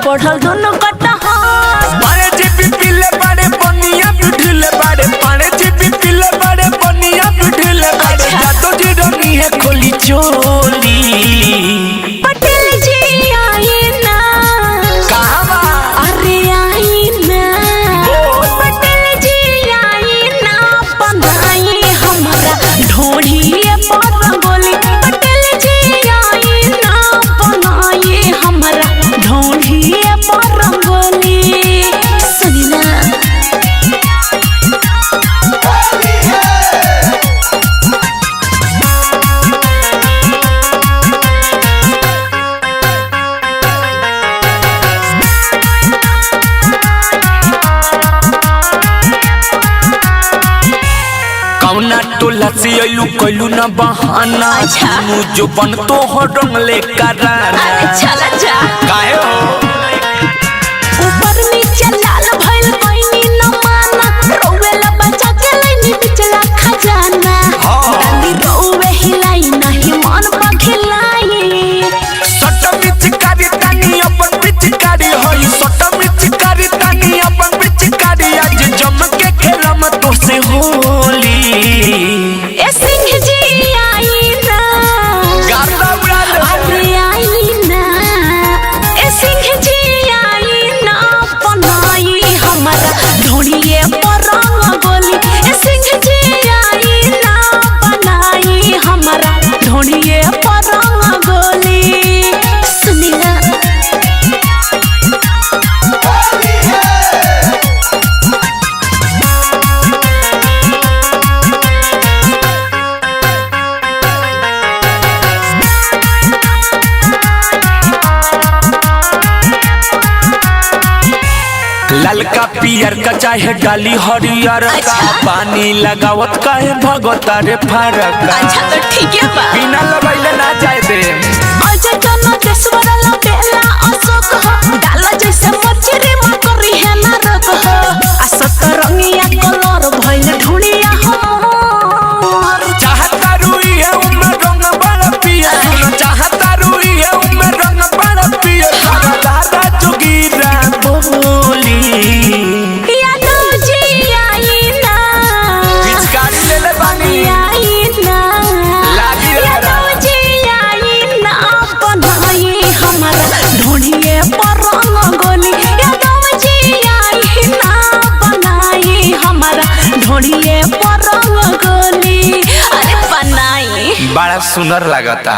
बढ़ल दोनों कटा पाने जीपी पीले बड़े बनिया बिठले बड़े पाने जीपी पीले बड़े बनिया बिठले बड़े जातो जी रंगी है खोली चोली पटेल जी आए ना कहां अरे आई ना पटेल जी आए ना बनाई हमारा ढोढ़ी पर रंगोली पटेल जी आए ना बनाई हमारा ढोढ़ी पर रंगोली सुनी ना कौना टोला से आइलू कइलू ना बहाना तू जो बन तो हो रंगले कराना चला जा काहे हो ऊपर नीचे लाल भइल कोइनी न माना रोवेला बचा के लइनी बिचला खजाना डाली रोवे हिलाई नहीं मन पखिलाई सट पिचकारी तानी अपन पिचकारी होई सट पिचकारी तानी अपन पिचकारी आज जम के खेलम तो से होली ए सिंह जी आई ना गाता उड़ा ले अरे आई ना ए सिंह जी आई ना बनाई हमारा ढोड़िए पर रंगोली ए सिंह जी आई ना बनाई हमारा ढोड़िए पर रंगोली सुनी ना ललका पियर का चाहे डाली हरियर का पानी लगावत काहे भगत रे फरक अच्छा तो ठीक है बा बिना लबैले ना जाए दे अजय जन देशवर ला बेला अशोक हो डाला जैसे मछरी में करी है ना रत हो असत रंगिया कलर भइल ढूंढिया हो चाहता रुई है उम्र रंग बड़ा पिया सुन चाहता रुई है उम्र रंग बड़ा पिया दादा जोगीरा बोली यादव जी आई ना पिचकारी ले ले बानी आई ना लागी रे यादव जी आई ना बनाई हमारा ढूंढिए पर रंगोली यादव जी आई ना बनाई हमारा ढूंढिए पर रंगोली अरे बनाई बड़ा सुंदर लगता।